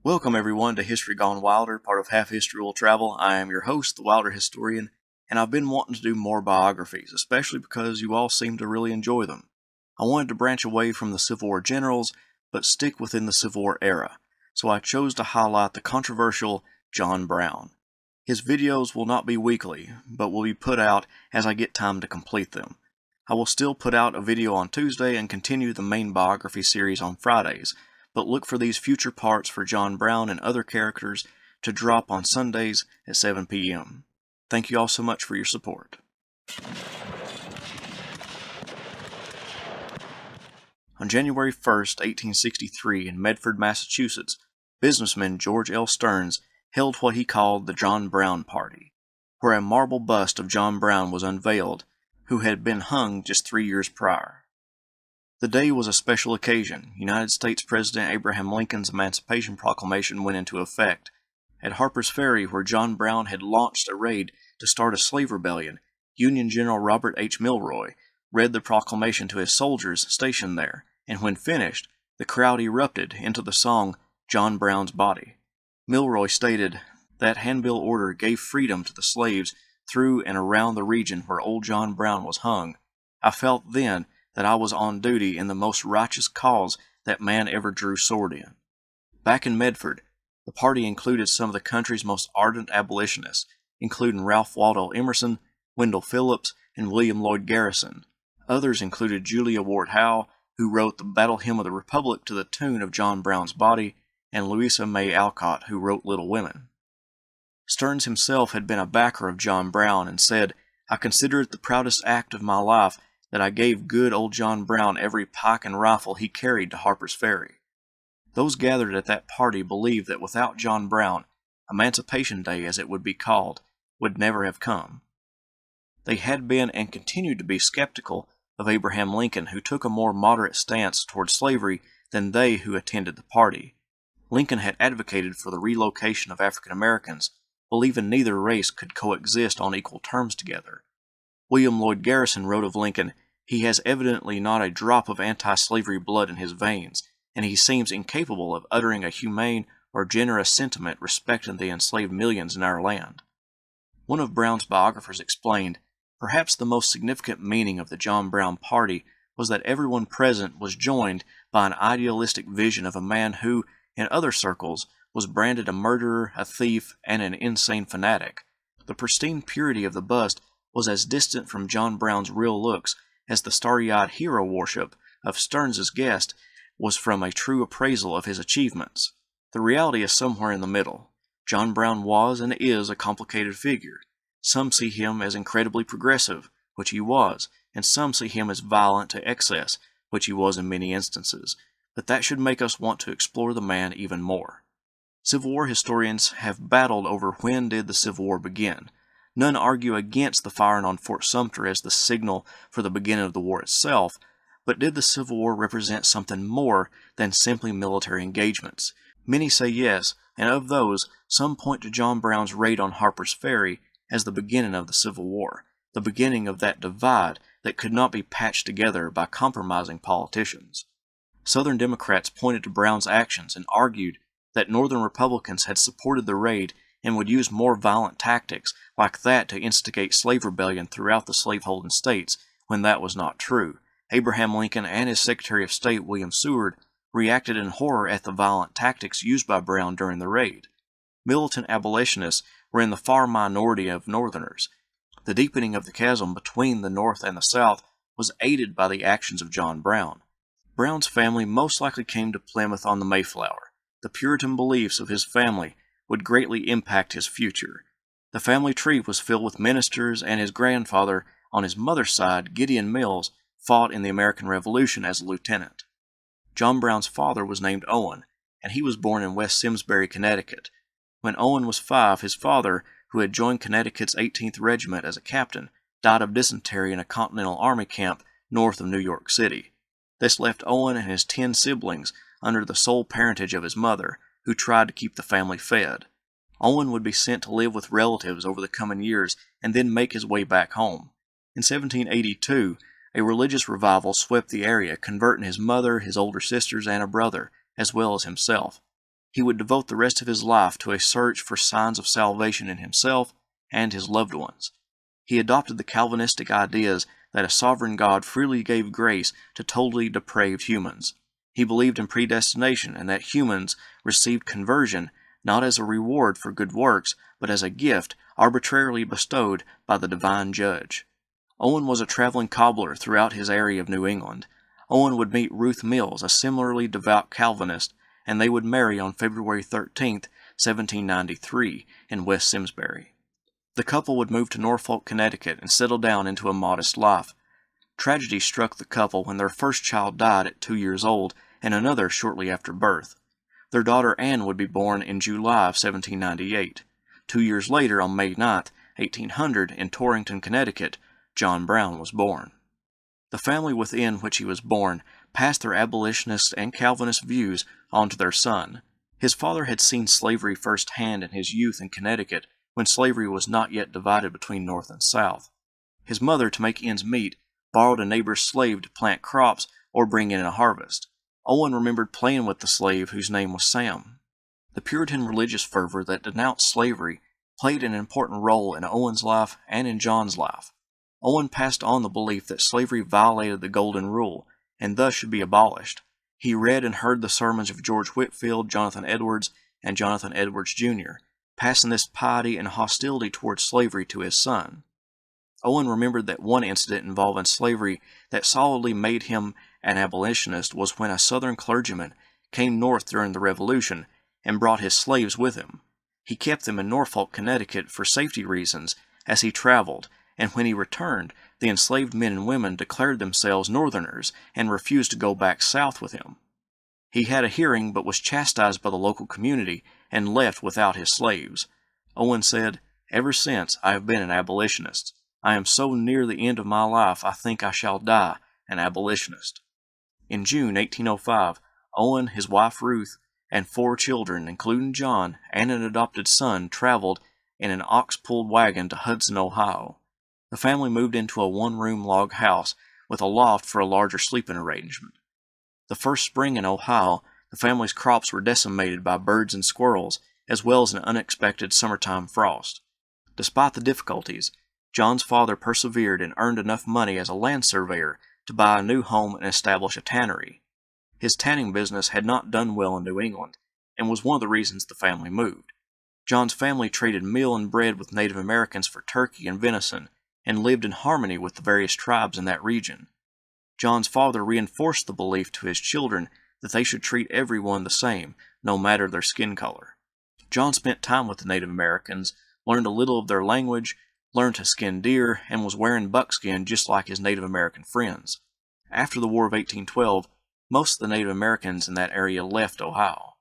Welcome everyone to History Gone Wilder, part of Half History Will Travel. I am your host, the Wilder Historian, and I've been wanting to do more biographies, especially because you all seem to really enjoy them. I wanted to branch away from the Civil War generals, but stick within the Civil War era, so I chose to highlight the controversial John Brown. His videos will not be weekly, but will be put out as I get time to complete them. I will still put out a video on Tuesday and continue the main biography series on Fridays, but look for these future parts for John Brown and other characters to drop on Sundays at 7 p.m. Thank you all so much for your support. On January 1st, 1863, in Medford, Massachusetts, businessman George L. Stearns held what he called the John Brown Party, where a marble bust of John Brown was unveiled, who had been hung just 3 years prior. The day was a special occasion. United States President Abraham Lincoln's Emancipation Proclamation went into effect. At Harper's Ferry, where John Brown had launched a raid to start a slave rebellion, Union General Robert H. Milroy read the proclamation to his soldiers stationed there, and when finished, the crowd erupted into the song John Brown's Body. Milroy stated, "That handbill order gave freedom to the slaves through and around the region where old John Brown was hung. I felt then that I was on duty in the most righteous cause that man ever drew sword in." Back in Medford, the party included some of the country's most ardent abolitionists, including Ralph Waldo Emerson, Wendell Phillips, and William Lloyd Garrison. Others included Julia Ward Howe, who wrote the Battle Hymn of the Republic to the tune of John Brown's Body, and Louisa May Alcott, who wrote Little Women. Stearns himself had been a backer of John Brown and said, "I consider it the proudest act of my life that I gave good old John Brown every pike and rifle he carried to Harper's Ferry." Those gathered at that party believed that without John Brown, Emancipation Day, as it would be called, would never have come. They had been and continued to be skeptical of Abraham Lincoln, who took a more moderate stance toward slavery than they who attended the party. Lincoln had advocated for the relocation of African Americans, believing neither race could coexist on equal terms together. William Lloyd Garrison wrote of Lincoln, "He has evidently not a drop of anti-slavery blood in his veins, and he seems incapable of uttering a humane or generous sentiment respecting the enslaved millions in our land." One of Brown's biographers explained, "Perhaps the most significant meaning of the John Brown Party was that everyone present was joined by an idealistic vision of a man who, in other circles, was branded a murderer, a thief, and an insane fanatic. The pristine purity of the bust was as distant from John Brown's real looks as the starry-eyed hero worship of Stearns's guest was from a true appraisal of his achievements. The reality is somewhere in the middle. John Brown was and is a complicated figure. Some see him as incredibly progressive, which he was, and some see him as violent to excess, which he was in many instances, but that should make us want to explore the man even more." Civil War historians have battled over when did the Civil War begin. None argue against the firing on Fort Sumter as the signal for the beginning of the war itself, but did the Civil War represent something more than simply military engagements? Many say yes, and of those, some point to John Brown's raid on Harper's Ferry as the beginning of the Civil War, the beginning of that divide that could not be patched together by compromising politicians. Southern Democrats pointed to Brown's actions and argued that Northern Republicans had supported the raid and would use more violent tactics like that to instigate slave rebellion throughout the slaveholding states, when that was not true. Abraham Lincoln and his Secretary of State, William Seward, reacted in horror at the violent tactics used by Brown during the raid. Militant abolitionists were in the far minority of Northerners. The deepening of the chasm between the North and the South was aided by the actions of John Brown. Brown's family most likely came to Plymouth on the Mayflower. The Puritan beliefs of his family would greatly impact his future. The family tree was filled with ministers, and his grandfather, on his mother's side, Gideon Mills, fought in the American Revolution as a lieutenant. John Brown's father was named Owen, and he was born in West Simsbury, Connecticut. When Owen was 5, his father, who had joined Connecticut's 18th Regiment as a captain, died of dysentery in a Continental Army camp north of New York City. This left Owen and his 10 siblings under the sole parentage of his mother, who tried to keep the family fed. Owen would be sent to live with relatives over the coming years and then make his way back home. In 1782, a religious revival swept the area, converting his mother, his older sisters, and a brother, as well as himself. He would devote the rest of his life to a search for signs of salvation in himself and his loved ones. He adopted the Calvinistic ideas that a sovereign God freely gave grace to totally depraved humans. He believed in predestination and that humans received conversion not as a reward for good works, but as a gift arbitrarily bestowed by the divine judge. Owen was a traveling cobbler throughout his area of New England. Owen would meet Ruth Mills, a similarly devout Calvinist, and they would marry on February 13, 1793, in West Simsbury. The couple would move to Norfolk, Connecticut, and settle down into a modest life. Tragedy struck the couple when their first child died at 2 years old and another shortly after birth. Their daughter Anne would be born in July of 1798. 2 years later, on May 9, 1800, in Torrington, Connecticut, John Brown was born. The family within which he was born passed their abolitionist and Calvinist views on to their son. His father had seen slavery firsthand in his youth in Connecticut when slavery was not yet divided between North and South. His mother, to make ends meet, borrowed a neighbor's slave to plant crops or bring in a harvest. Owen remembered playing with the slave whose name was Sam. The Puritan religious fervor that denounced slavery played an important role in Owen's life and in John's life. Owen passed on the belief that slavery violated the Golden Rule and thus should be abolished. He read and heard the sermons of George Whitefield, Jonathan Edwards, and Jonathan Edwards Jr., passing this piety and hostility towards slavery to his son. Owen remembered that one incident involving slavery that solidly made him an abolitionist was when a Southern clergyman came north during the Revolution and brought his slaves with him. He kept them in Norfolk, Connecticut for safety reasons as he traveled, and when he returned, the enslaved men and women declared themselves Northerners and refused to go back south with him. He had a hearing but was chastised by the local community and left without his slaves. Owen said, "Ever since I have been an abolitionist. I am so near the end of my life I think I shall die an abolitionist." In June 1805, Owen, his wife Ruth, and 4 children, including John and an adopted son, traveled in an ox-pulled wagon to Hudson, Ohio. The family moved into a one-room log house with a loft for a larger sleeping arrangement. The first spring in Ohio, the family's crops were decimated by birds and squirrels, as well as an unexpected summertime frost. Despite the difficulties, John's father persevered and earned enough money as a land surveyor to buy a new home and establish a tannery. His tanning business had not done well in New England, and was one of the reasons the family moved. John's family traded meal and bread with Native Americans for turkey and venison, and lived in harmony with the various tribes in that region. John's father reinforced the belief to his children that they should treat everyone the same, no matter their skin color. John spent time with the Native Americans, learned a little of their language, learned to skin deer, and was wearing buckskin just like his Native American friends. After the War of 1812, most of the Native Americans in that area left Ohio.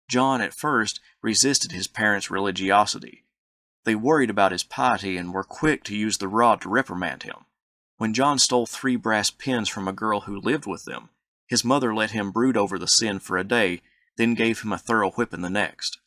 John at first resisted his parents' religiosity. They worried about his piety and were quick to use the rod to reprimand him. When John stole 3 brass pins from a girl who lived with them, his mother let him brood over the sin for a day, then gave him a thorough whipping the next.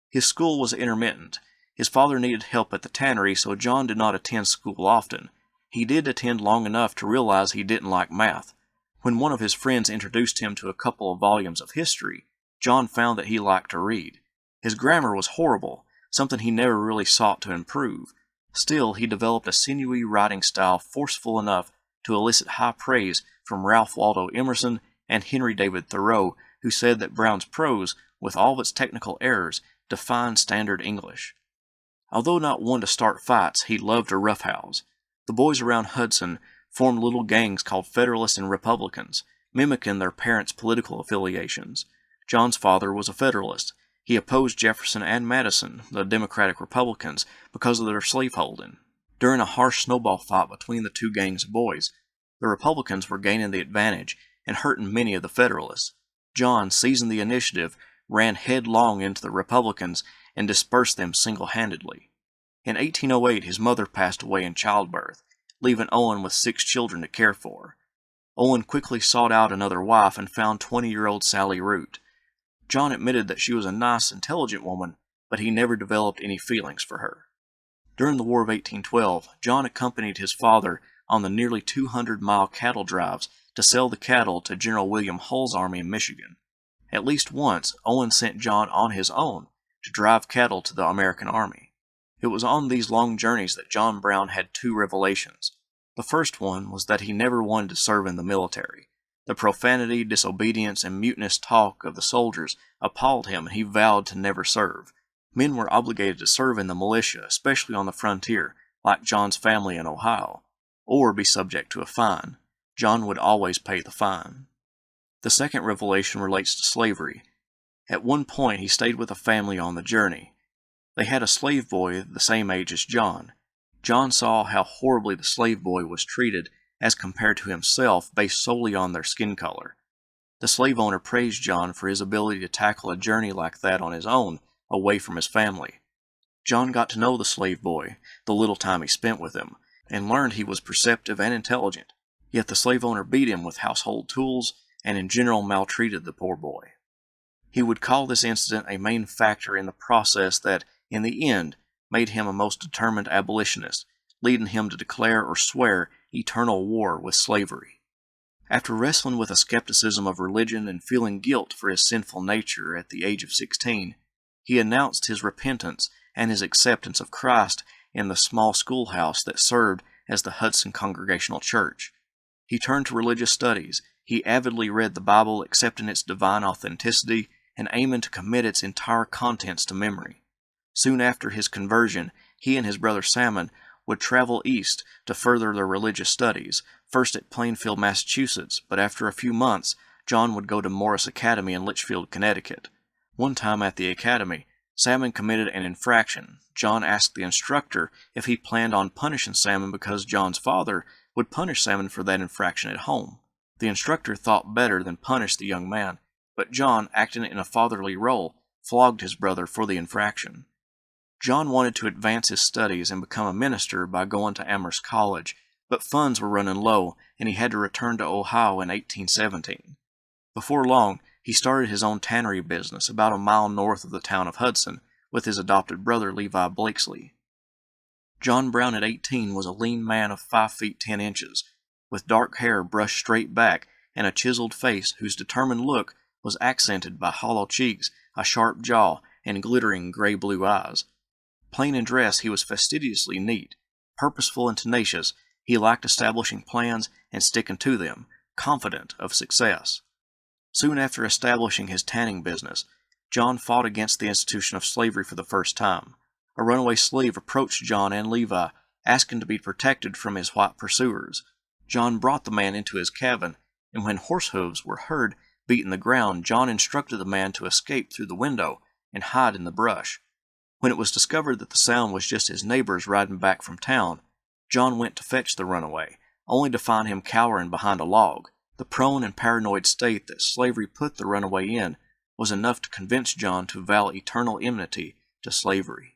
His school was intermittent. His father needed help at the tannery, so John did not attend school often. He did attend long enough to realize he didn't like math. When one of his friends introduced him to a couple of volumes of history, John found that he liked to read. His grammar was horrible, something he never really sought to improve. Still, he developed a sinewy writing style forceful enough to elicit high praise from Ralph Waldo Emerson and Henry David Thoreau, who said that Brown's prose, with all of its technical errors, defined standard English. Although not one to start fights, he loved to roughhouse. The boys around Hudson formed little gangs called Federalists and Republicans, mimicking their parents' political affiliations. John's father was a Federalist. He opposed Jefferson and Madison, the Democratic Republicans, because of their slaveholding. During a harsh snowball fight between the 2 gangs of boys, the Republicans were gaining the advantage and hurting many of the Federalists. John, seizing the initiative, ran headlong into the Republicans and dispersed them single-handedly. In 1808, his mother passed away in childbirth, leaving Owen with 6 children to care for. Owen quickly sought out another wife and found 20-year-old Sally Root. John admitted that she was a nice, intelligent woman, but he never developed any feelings for her. During the War of 1812, John accompanied his father on the nearly 200-mile cattle drives to sell the cattle to General William Hull's army in Michigan. At least once, Owen sent John on his own to drive cattle to the American army. It was on these long journeys that John Brown had two revelations. The first one was that he never wanted to serve in the military. The profanity, disobedience, and mutinous talk of the soldiers appalled him, and he vowed to never serve. Men were obligated to serve in the militia, especially on the frontier, like John's family in Ohio, or be subject to a fine. John would always pay the fine. The second revelation relates to slavery. At one point he stayed with a family on the journey. They had a slave boy the same age as John. John saw how horribly the slave boy was treated as compared to himself based solely on their skin color. The slave owner praised John for his ability to tackle a journey like that on his own, away from his family. John got to know the slave boy, the little time he spent with him, and learned he was perceptive and intelligent. Yet the slave owner beat him with household tools and in general maltreated the poor boy. He would call this incident a main factor in the process that, in the end, made him a most determined abolitionist, leading him to declare or swear eternal war with slavery. After wrestling with a skepticism of religion and feeling guilt for his sinful nature at the age of 16, he announced his repentance and his acceptance of Christ in the small schoolhouse that served as the Hudson Congregational Church. He turned to religious studies. He avidly read the Bible, accepting its divine authenticity and aiming to commit its entire contents to memory. Soon after his conversion, he and his brother Salmon would travel east to further their religious studies, first at Plainfield, Massachusetts, but after a few months, John would go to Morris Academy in Litchfield, Connecticut. One time at the academy, Salmon committed an infraction. John asked the instructor if he planned on punishing Salmon because John's father would punish Salmon for that infraction at home. The instructor thought better than punish the young man, but John, acting in a fatherly role, flogged his brother for the infraction. John wanted to advance his studies and become a minister by going to Amherst College, but funds were running low, and he had to return to Ohio in 1817. Before long, he started his own tannery business about a mile north of the town of Hudson with his adopted brother Levi Blakesley. John Brown at 18 was a lean man of 5 feet 10 inches, with dark hair brushed straight back and a chiseled face whose determined look was accented by hollow cheeks, a sharp jaw, and glittering gray-blue eyes. Plain in dress, he was fastidiously neat. Purposeful and tenacious, he liked establishing plans and sticking to them, confident of success. Soon after establishing his tanning business, John fought against the institution of slavery for the first time. A runaway slave approached John and Levi, asking to be protected from his white pursuers. John brought the man into his cabin, and when horse hooves were heard beating the ground, John instructed the man to escape through the window and hide in the brush. When it was discovered that the sound was just his neighbors riding back from town, John went to fetch the runaway, only to find him cowering behind a log. The prone and paranoid state that slavery put the runaway in was enough to convince John to vow eternal enmity to slavery.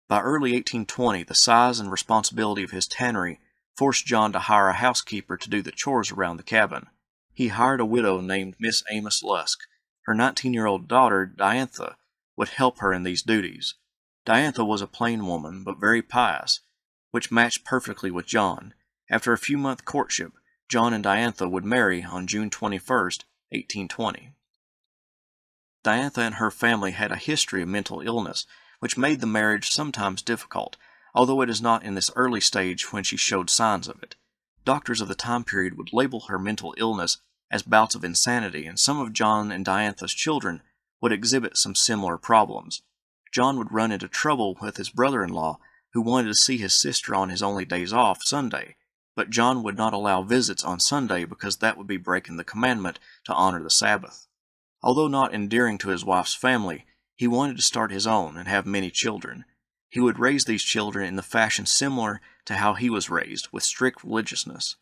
By early 1820, the size and responsibility of his tannery forced John to hire a housekeeper to do the chores around the cabin. He hired a widow named Miss Amos Lusk. Her 19-year-old daughter, Diantha, would help her in these duties. Diantha was a plain woman, but very pious, which matched perfectly with John. After a few-month courtship, John and Diantha would marry on June 21, 1820. Diantha and her family had a history of mental illness, which made the marriage sometimes difficult, although it is not in this early stage when she showed signs of it. Doctors of the time period would label her mental illness as bouts of insanity, and some of John and Diantha's children would exhibit some similar problems. John would run into trouble with his brother-in-law, who wanted to see his sister on his only days off, Sunday, but John would not allow visits on Sunday because that would be breaking the commandment to honor the Sabbath. Although not endearing to his wife's family, he wanted to start his own and have many children. He would raise these children in the fashion similar to how he was raised, with strict religiousness.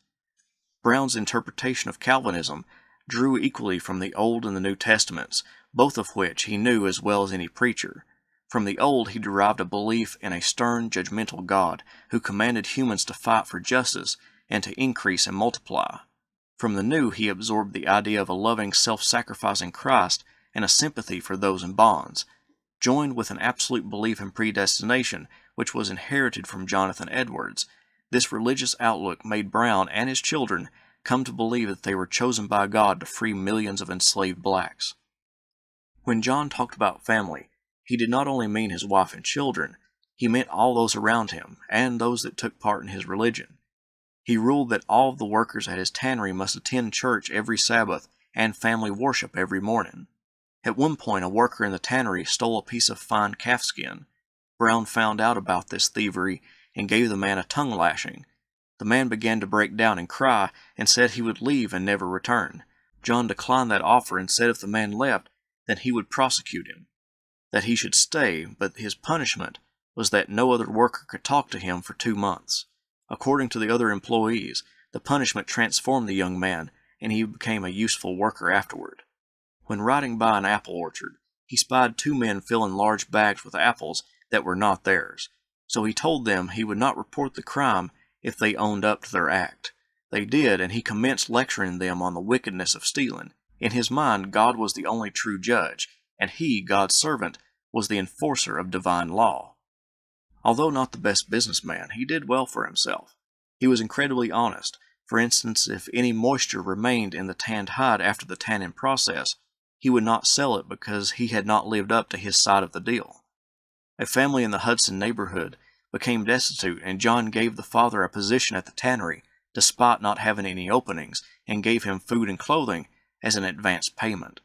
Brown's interpretation of Calvinism drew equally from the Old and the New Testaments, both of which he knew as well as any preacher. From the Old he derived a belief in a stern, judgmental God who commanded humans to fight for justice and to increase and multiply. From the New he absorbed the idea of a loving, self-sacrificing Christ and a sympathy for those in bonds, joined with an absolute belief in predestination which was inherited from Jonathan Edwards. This religious outlook made Brown and his children come to believe that they were chosen by God to free millions of enslaved blacks. When John talked about family, he did not only mean his wife and children, he meant all those around him and those that took part in his religion. He ruled that all of the workers at his tannery must attend church every Sabbath and family worship every morning. At one point, a worker in the tannery stole a piece of fine calfskin. Brown found out about this thievery and gave the man a tongue lashing. The man began to break down and cry and said he would leave and never return. John declined that offer and said if the man left, then he would prosecute him. That he should stay, but his punishment was that no other worker could talk to him for 2 months. According to the other employees, the punishment transformed the young man, and he became a useful worker afterward. When riding by an apple orchard, he spied 2 men filling large bags with apples that were not theirs, so he told them he would not report the crime if they owned up to their act. They did, and he commenced lecturing them on the wickedness of stealing. In his mind, God was the only true judge, and he, God's servant, was the enforcer of divine law. Although not the best businessman, he did well for himself. He was incredibly honest. For instance, if any moisture remained in the tanned hide after the tanning process, he would not sell it because he had not lived up to his side of the deal. A family in the Hudson neighborhood became destitute, and John gave the father a position at the tannery, despite not having any openings, and gave him food and clothing as an advance payment.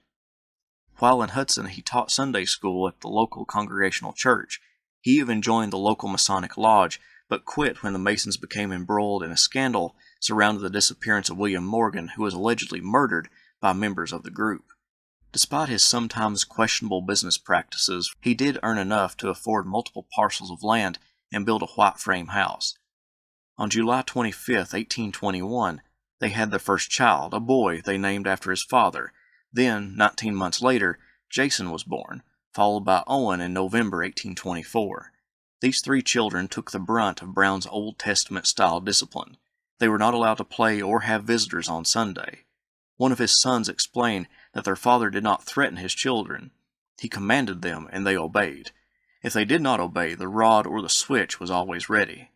While in Hudson, he taught Sunday school at the local Congregational church. He even joined the local Masonic lodge, but quit when the Masons became embroiled in a scandal surrounding the disappearance of William Morgan, who was allegedly murdered by members of the group. Despite his sometimes questionable business practices, he did earn enough to afford multiple parcels of land and build a white frame house. On July 25, 1821, they had their first child, a boy they named after his father. Then, 19 months later, Jason was born, followed by Owen in November 1824. These 3 children took the brunt of Brown's Old Testament-style discipline. They were not allowed to play or have visitors on Sunday. One of his sons explained that their father did not threaten his children. He commanded them, and they obeyed. If they did not obey, the rod or the switch was always ready.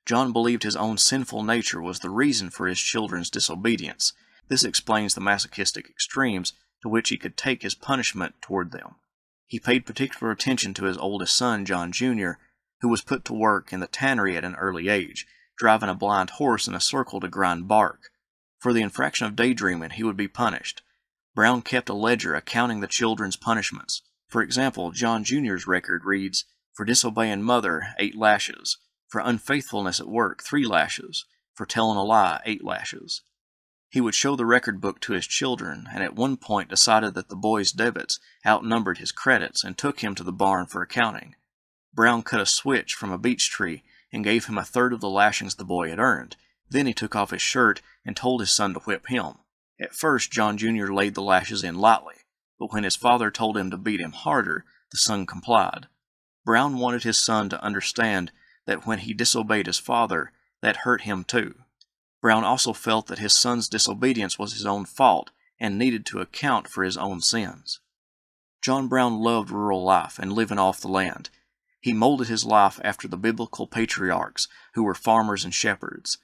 John believed his own sinful nature was the reason for his children's disobedience. This explains the masochistic extremes to which he could take his punishment toward them. He paid particular attention to his oldest son, John Jr., who was put to work in the tannery at an early age, driving a blind horse in a circle to grind bark. For the infraction of daydreaming, he would be punished. Brown kept a ledger accounting the children's punishments. For example, John Jr.'s record reads, for disobeying mother, 8 lashes. For unfaithfulness at work, 3 lashes. For telling a lie, 8 lashes. He would show the record book to his children, and at one point decided that the boy's debits outnumbered his credits and took him to the barn for accounting. Brown cut a switch from a beech tree and gave him 1/3 of the lashings the boy had earned. Then he took off his shirt and told his son to whip him. At first, John Jr. laid the lashes in lightly, but when his father told him to beat him harder, the son complied. Brown wanted his son to understand that when he disobeyed his father, that hurt him too. Brown also felt that his son's disobedience was his own fault and needed to account for his own sins. John Brown loved rural life and living off the land. He molded his life after the biblical patriarchs who were farmers and shepherds.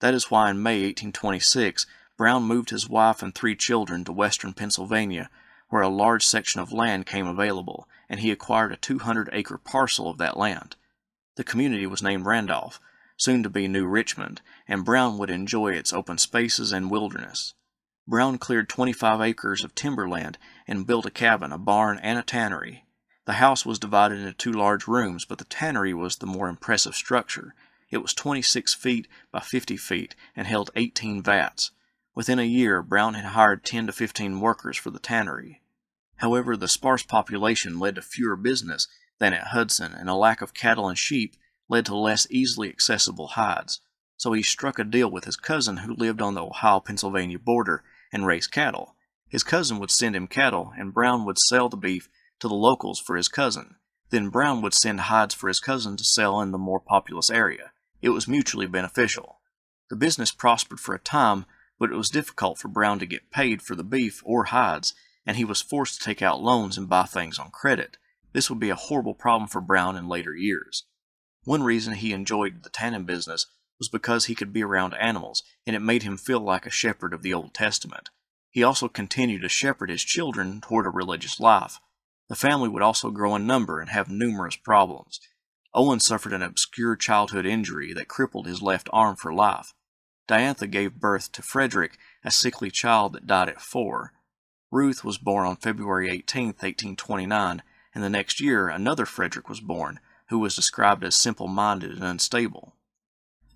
That is why in May 1826, Brown moved his wife and 3 children to western Pennsylvania, where a large section of land came available, and he acquired a 200-acre parcel of that land. The community was named Randolph, soon to be New Richmond, and Brown would enjoy its open spaces and wilderness. Brown cleared 25 acres of timberland and built a cabin, a barn, and a tannery. The house was divided into 2 large rooms, but the tannery was the more impressive structure. It was 26 feet by 50 feet and held 18 vats. Within a year, Brown had hired 10 to 15 workers for the tannery. However, the sparse population led to fewer business than at Hudson, and a lack of cattle and sheep led to less easily accessible hides. So he struck a deal with his cousin who lived on the Ohio-Pennsylvania border and raised cattle. His cousin would send him cattle, and Brown would sell the beef to the locals for his cousin. Then Brown would send hides for his cousin to sell in the more populous area. It was mutually beneficial. The business prospered for a time, but it was difficult for Brown to get paid for the beef or hides, and he was forced to take out loans and buy things on credit. This would be a horrible problem for Brown in later years. One reason he enjoyed the tanning business was because he could be around animals, and it made him feel like a shepherd of the Old Testament. He also continued to shepherd his children toward a religious life. The family would also grow in number and have numerous problems. Owen suffered an obscure childhood injury that crippled his left arm for life. Diantha gave birth to Frederick, a sickly child that died at 4. Ruth was born on February 18, 1829, and the next year another Frederick was born, who was described as simple-minded and unstable.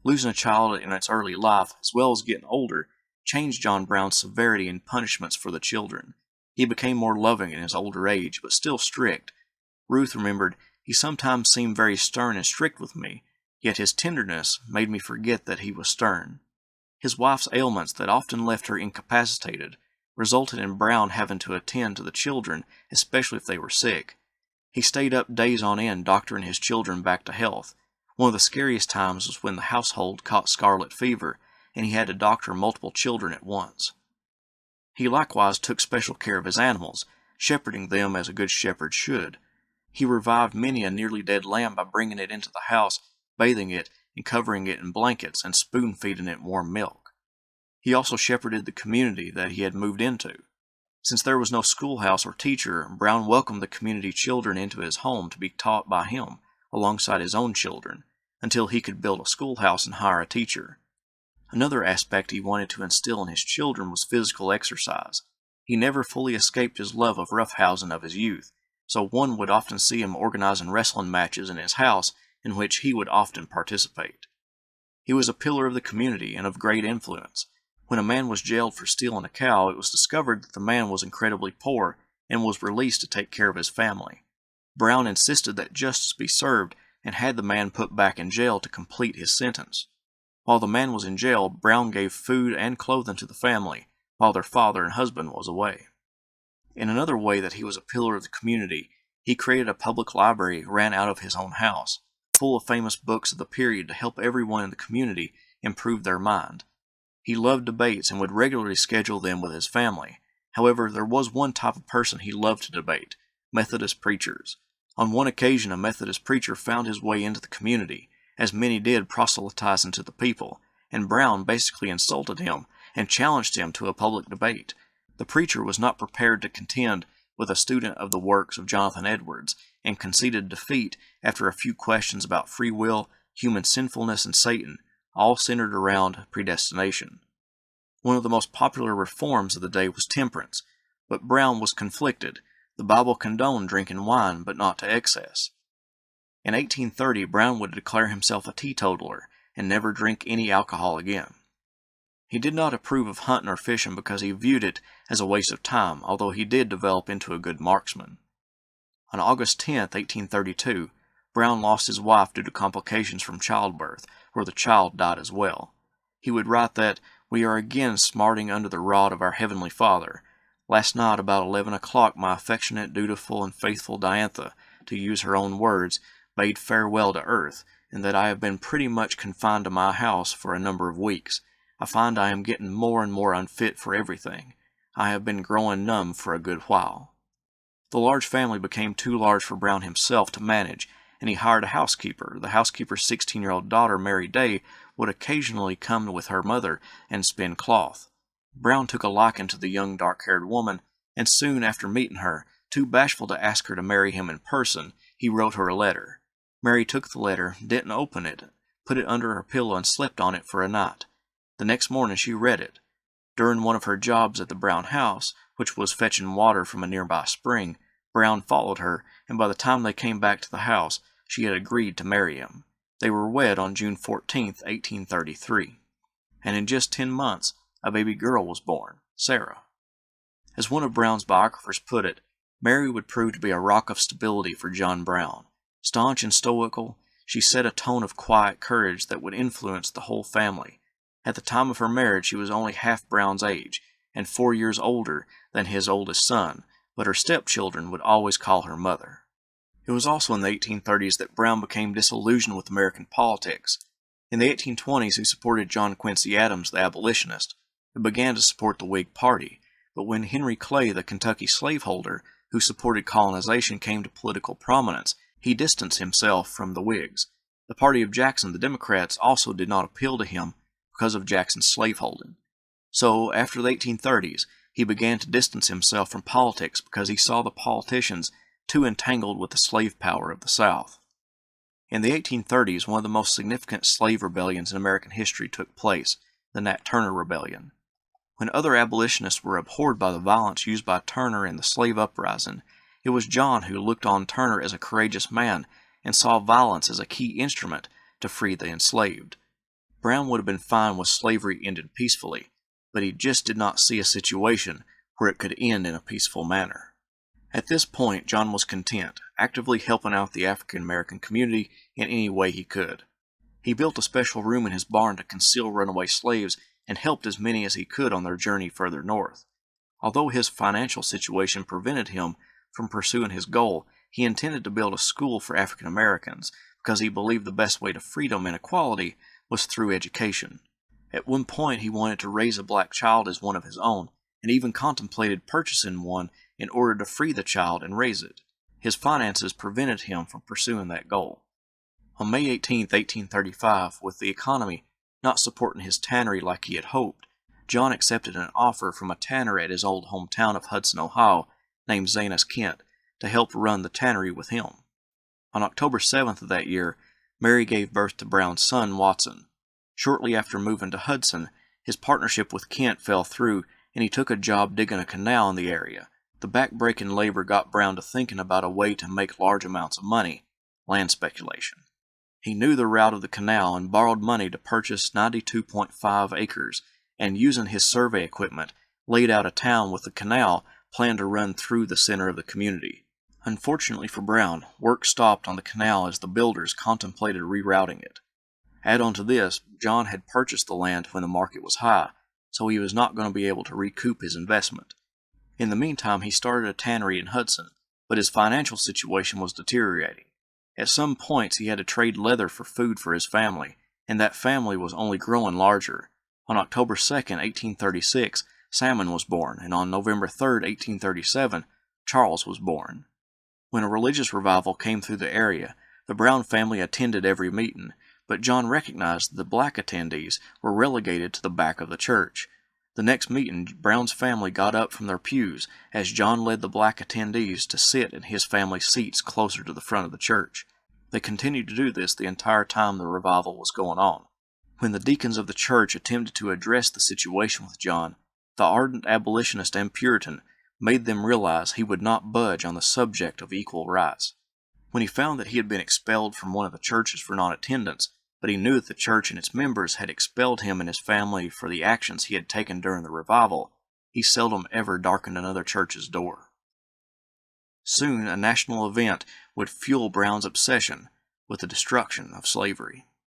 Losing a child in its early life, as well as getting older, changed John Brown's severity and punishments for the children. He became more loving in his older age, but still strict. Ruth remembered, "He sometimes seemed very stern and strict with me, yet his tenderness made me forget that he was stern." His wife's ailments that often left her incapacitated resulted in Brown having to attend to the children, especially if they were sick. He stayed up days on end doctoring his children back to health. One of the scariest times was when the household caught scarlet fever, and he had to doctor multiple children at once. He likewise took special care of his animals, shepherding them as a good shepherd should. He revived many a nearly dead lamb by bringing it into the house, bathing it, and covering it in blankets and spoon-feeding it warm milk. He also shepherded the community that he had moved into. Since there was no schoolhouse or teacher, Brown welcomed the community children into his home to be taught by him, alongside his own children, until he could build a schoolhouse and hire a teacher. Another aspect he wanted to instill in his children was physical exercise. He never fully escaped his love of roughhousing of his youth, so one would often see him organizing wrestling matches in his house in which he would often participate. He was a pillar of the community and of great influence. When a man was jailed for stealing a cow, it was discovered that the man was incredibly poor and was released to take care of his family. Brown insisted that justice be served and had the man put back in jail to complete his sentence. While the man was in jail, Brown gave food and clothing to the family, while their father and husband was away. In another way that he was a pillar of the community, he created a public library ran out of his own house, full of famous books of the period to help everyone in the community improve their mind. He loved debates and would regularly schedule them with his family. However, there was one type of person he loved to debate: Methodist preachers. On one occasion, a Methodist preacher found his way into the community, as many did proselytizing to the people, and Brown basically insulted him and challenged him to a public debate. The preacher was not prepared to contend with a student of the works of Jonathan Edwards, and conceded defeat after a few questions about free will, human sinfulness, and Satan, all centered around predestination. One of the most popular reforms of the day was temperance, but Brown was conflicted. The Bible condoned drinking wine, but not to excess. In 1830, Brown would declare himself a teetotaler and never drink any alcohol again. He did not approve of hunting or fishing because he viewed it as a waste of time, although he did develop into a good marksman. On August 10, 1832, Brown lost his wife due to complications from childbirth, where the child died as well. He would write that, "We are again smarting under the rod of our Heavenly Father. Last night about 11 o'clock my affectionate, dutiful, and faithful Diantha, to use her own words, bade farewell to earth, and that I have been pretty much confined to my house for a number of weeks. I find I am getting more and more unfit for everything. I have been growing numb for a good while." The large family became too large for Brown himself to manage, and he hired a housekeeper. The housekeeper's 16-year-old daughter, Mary Day, would occasionally come with her mother and spin cloth. Brown took a liking to the young dark-haired woman, and soon after meeting her, too bashful to ask her to marry him in person, he wrote her a letter. Mary took the letter, didn't open it, put it under her pillow and slept on it for a night. The next morning she read it. During one of her jobs at the Brown house, which was fetching water from a nearby spring, Brown followed her, and by the time they came back to the house, she had agreed to marry him. They were wed on June 14, 1833. And in just 10 months, a baby girl was born, Sarah. As one of Brown's biographers put it, Mary would prove to be a rock of stability for John Brown. Staunch and stoical, she set a tone of quiet courage that would influence the whole family. At the time of her marriage, she was only half Brown's age, and 4 years older than his oldest son, but her stepchildren would always call her mother. It was also in the 1830s that Brown became disillusioned with American politics. In the 1820s, he supported John Quincy Adams, the abolitionist, who began to support the Whig Party, but when Henry Clay, the Kentucky slaveholder, who supported colonization, came to political prominence, he distanced himself from the Whigs. The party of Jackson, the Democrats, also did not appeal to him because of Jackson's slaveholding. So, after the 1830s, he began to distance himself from politics because he saw the politicians too entangled with the slave power of the South. In the 1830s, one of the most significant slave rebellions in American history took place, the Nat Turner Rebellion. When other abolitionists were abhorred by the violence used by Turner in the slave uprising, it was John who looked on Turner as a courageous man and saw violence as a key instrument to free the enslaved. Brown would have been fine with slavery ended peacefully, but he just did not see a situation where it could end in a peaceful manner. At this point, John was content, actively helping out the African American community in any way he could. He built a special room in his barn to conceal runaway slaves and helped as many as he could on their journey further north. Although his financial situation prevented him from pursuing his goal, he intended to build a school for African Americans because he believed the best way to freedom and equality was through education. At one point, he wanted to raise a black child as one of his own, and even contemplated purchasing one in order to free the child and raise it. His finances prevented him from pursuing that goal. On May 18, 1835, with the economy not supporting his tannery like he had hoped, John accepted an offer from a tanner at his old hometown of Hudson, Ohio, named Zenas Kent, to help run the tannery with him. On October 7th of that year, Mary gave birth to Brown's son, Watson. Shortly after moving to Hudson, his partnership with Kent fell through, and he took a job digging a canal in the area. The back-breaking labor got Brown to thinking about a way to make large amounts of money: land speculation. He knew the route of the canal and borrowed money to purchase 92.5 acres, and using his survey equipment, laid out a town with the canal planned to run through the center of the community. Unfortunately for Brown, work stopped on the canal as the builders contemplated rerouting it. Add on to this, John had purchased the land when the market was high, so he was not going to be able to recoup his investment. In the meantime, he started a tannery in Hudson, but his financial situation was deteriorating. At some points, he had to trade leather for food for his family, and that family was only growing larger. On October 2, 1836, Salmon was born, and on November 3, 1837, Charles was born. When a religious revival came through the area, the Brown family attended every meeting, but John recognized that the black attendees were relegated to the back of the church. The next meeting, Brown's family got up from their pews as John led the black attendees to sit in his family's seats closer to the front of the church. They continued to do this the entire time the revival was going on. When the deacons of the church attempted to address the situation with John, the ardent abolitionist and Puritan made them realize he would not budge on the subject of equal rights. When he found that he had been expelled from one of the churches for non-attendance, but he knew that the church and its members had expelled him and his family for the actions he had taken during the revival, he seldom ever darkened another church's door. Soon, a national event would fuel Brown's obsession with the destruction of slavery.